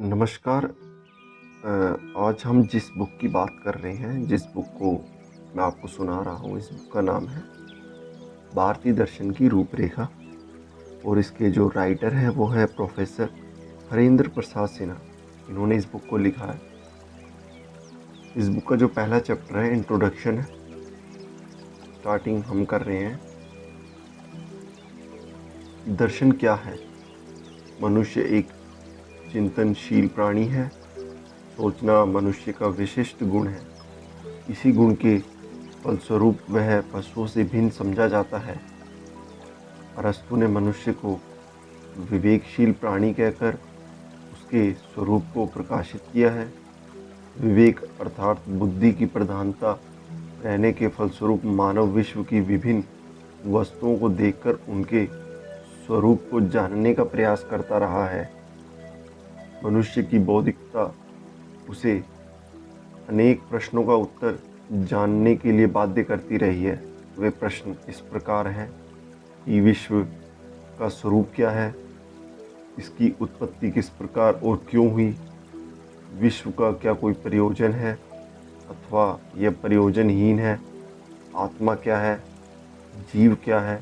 नमस्कार। आज हम जिस बुक की बात कर रहे हैं, जिस बुक को मैं आपको सुना रहा हूँ, इस बुक का नाम है भारतीय दर्शन की रूपरेखा। और इसके जो राइटर हैं वो है प्रोफेसर हरेंद्र प्रसाद सिन्हा। इन्होंने इस बुक को लिखा है। इस बुक का जो पहला चैप्टर है, इंट्रोडक्शन है। स्टार्टिंग हम कर रहे हैं। दर्शन क्या है? मनुष्य एक चिंतनशील प्राणी है। सोचना मनुष्य का विशिष्ट गुण है। इसी गुण के फलस्वरूप वह पशुओं से भिन्न समझा जाता है। अरस्तु ने मनुष्य को विवेकशील प्राणी कहकर उसके स्वरूप को प्रकाशित किया है। विवेक अर्थात बुद्धि की प्रधानता रहने के फलस्वरूप मानव विश्व की विभिन्न वस्तुओं को देखकर उनके स्वरूप को जानने का प्रयास करता रहा है। मनुष्य की बौद्धिकता उसे अनेक प्रश्नों का उत्तर जानने के लिए बाध्य करती रही है। वे प्रश्न इस प्रकार हैं कि विश्व का स्वरूप क्या है, इसकी उत्पत्ति किस प्रकार और क्यों हुई, विश्व का क्या कोई प्रयोजन है अथवा यह प्रयोजनहीन है, आत्मा क्या है, जीव क्या है,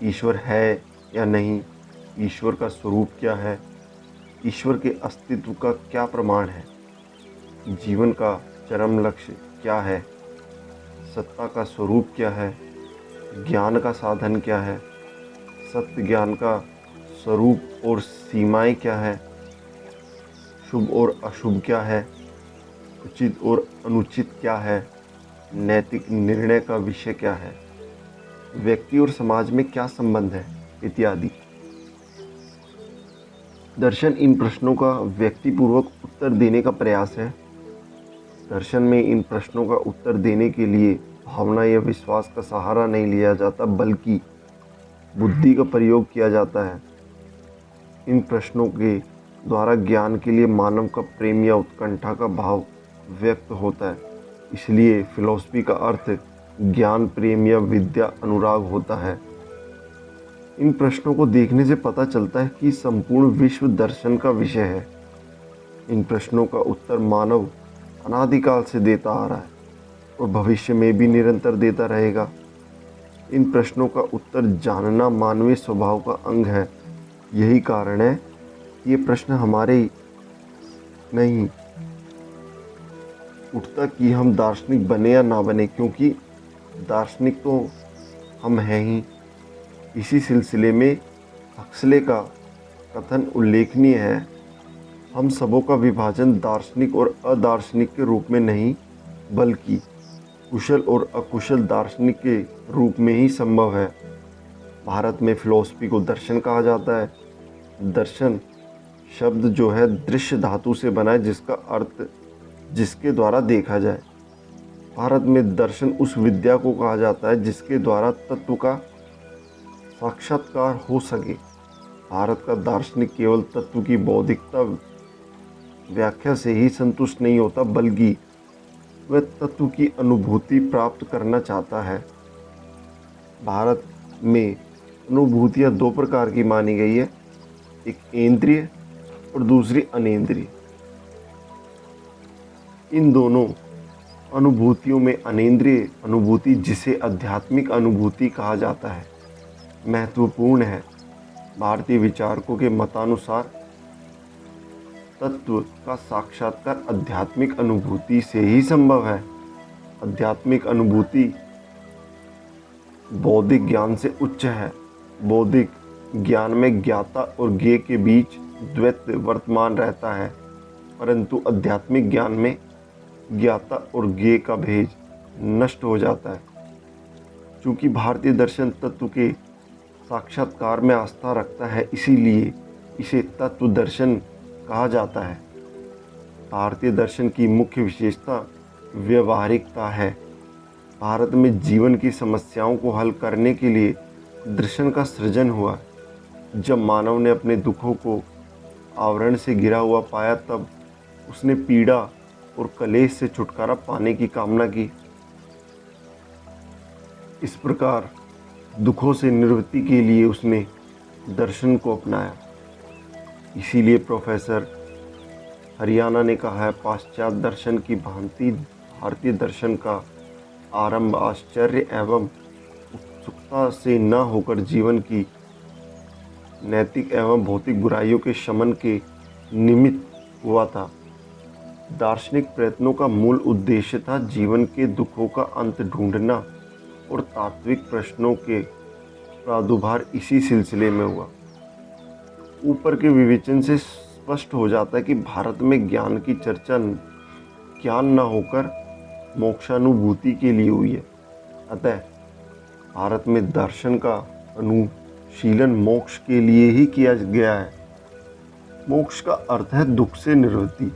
ईश्वर है या नहीं, ईश्वर का स्वरूप क्या है, ईश्वर के अस्तित्व का क्या प्रमाण है, जीवन का चरम लक्ष्य क्या है, सत्ता का स्वरूप क्या है, ज्ञान का साधन क्या है, सत्य ज्ञान का स्वरूप और सीमाएं क्या है, शुभ और अशुभ क्या है, उचित और अनुचित क्या है, नैतिक निर्णय का विषय क्या है, व्यक्ति और समाज में क्या संबंध है, इत्यादि। दर्शन इन प्रश्नों का व्यक्तिपूर्वक उत्तर देने का प्रयास है। दर्शन में इन प्रश्नों का उत्तर देने के लिए भावना या विश्वास का सहारा नहीं लिया जाता, बल्कि बुद्धि का प्रयोग किया जाता है। इन प्रश्नों के द्वारा ज्ञान के लिए मानव का प्रेम या उत्कंठा का भाव व्यक्त होता है। इसलिए फिलॉसफी का अर्थ ज्ञान प्रेम या विद्या अनुराग होता है। इन प्रश्नों को देखने से पता चलता है कि संपूर्ण विश्व दर्शन का विषय है। इन प्रश्नों का उत्तर मानव अनादिकाल से देता आ रहा है और भविष्य में भी निरंतर देता रहेगा। इन प्रश्नों का उत्तर जानना मानवीय स्वभाव का अंग है। यही कारण है कि ये प्रश्न हमारे नहीं उठता कि हम दार्शनिक बने या ना बने, क्योंकि दार्शनिक तो हम हैं ही। इसी सिलसिले में हक्सले का कथन उल्लेखनीय है, हम सबों का विभाजन दार्शनिक और अदार्शनिक के रूप में नहीं, बल्कि कुशल और अकुशल दार्शनिक के रूप में ही संभव है। भारत में फिलॉसफी को दर्शन कहा जाता है। दर्शन शब्द जो है दृश्य धातु से बना है, जिसका अर्थ जिसके द्वारा देखा जाए। भारत में दर्शन उस विद्या को कहा जाता है जिसके द्वारा तत्व का साक्षात्कार हो सके। भारत का दार्शनिक केवल तत्व की बौद्धिकता व्याख्या से ही संतुष्ट नहीं होता, बल्कि वह तत्व की अनुभूति प्राप्त करना चाहता है। भारत में अनुभूतियाँ दो प्रकार की मानी गई है, एक इंद्रिय और दूसरी अनेंद्रिय। इन दोनों अनुभूतियों में अनेंद्रिय अनुभूति, जिसे आध्यात्मिक अनुभूति कहा जाता है, महत्वपूर्ण है। भारतीय विचारकों के मतानुसार तत्व का साक्षात्कार आध्यात्मिक अनुभूति से ही संभव है। आध्यात्मिक अनुभूति बौद्धिक ज्ञान से उच्च है। बौद्धिक ज्ञान में ज्ञाता और ज्ञेय के बीच द्वैत वर्तमान रहता है, परंतु आध्यात्मिक ज्ञान में ज्ञाता और ज्ञेय का भेद नष्ट हो जाता है। चूँकि भारतीय दर्शन तत्व के साक्षात्कार में आस्था रखता है, इसीलिए इसे तत्व दर्शन कहा जाता है। भारतीय दर्शन की मुख्य विशेषता व्यवहारिकता है। भारत में जीवन की समस्याओं को हल करने के लिए दर्शन का सृजन हुआ। जब मानव ने अपने दुखों को आवरण से घिरा हुआ पाया, तब उसने पीड़ा और कलेश से छुटकारा पाने की कामना की। इस प्रकार दुखों से निवृत्ति के लिए उसने दर्शन को अपनाया। इसीलिए प्रोफेसर हरियाणा ने कहा है, पाश्चात्य दर्शन की भांति भारतीय दर्शन का आरंभ आश्चर्य एवं उत्सुकता से न होकर जीवन की नैतिक एवं भौतिक बुराइयों के शमन के निमित्त हुआ था। दार्शनिक प्रयत्नों का मूल उद्देश्य था जीवन के दुखों का अंत ढूंढना और तात्विक प्रश्नों के प्रादुर्भाव इसी सिलसिले में हुआ। ऊपर के विवेचन से स्पष्ट हो जाता है कि भारत में ज्ञान की चर्चा ज्ञान न होकर मोक्षानुभूति के लिए हुई है। अतः भारत में दर्शन का अनुशीलन मोक्ष के लिए ही किया गया है। मोक्ष का अर्थ है दुख से निवृत्ति।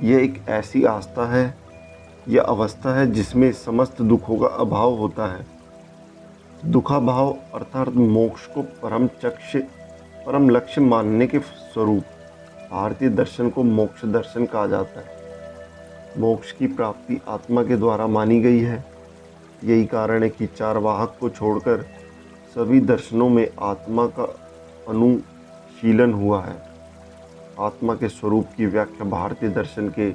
यह एक ऐसी आस्था है या अवस्था है जिसमें समस्त दुखों का अभाव होता है। दुखाभाव अर्थात मोक्ष को परम लक्ष्य मानने के स्वरूप भारतीय दर्शन को मोक्ष दर्शन कहा जाता है। मोक्ष की प्राप्ति आत्मा के द्वारा मानी गई है। यही कारण है कि चारवाहक को छोड़कर सभी दर्शनों में आत्मा का अनुशीलन हुआ है। आत्मा के स्वरूप की व्याख्या भारतीय दर्शन के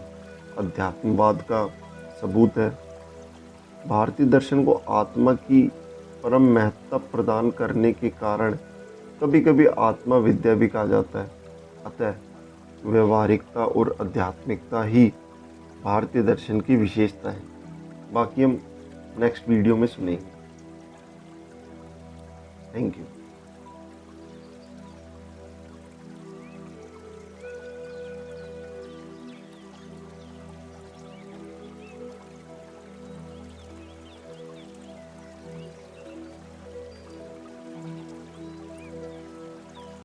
अध्यात्मवाद का सबूत है। भारतीय दर्शन को आत्मा की परम महत्ता प्रदान करने के कारण कभी कभी आत्मा विद्या भी कहा जाता है। अतः व्यवहारिकता और आध्यात्मिकता ही भारतीय दर्शन की विशेषता है। बाकी हम नेक्स्ट वीडियो में सुनेंगे। Thank you.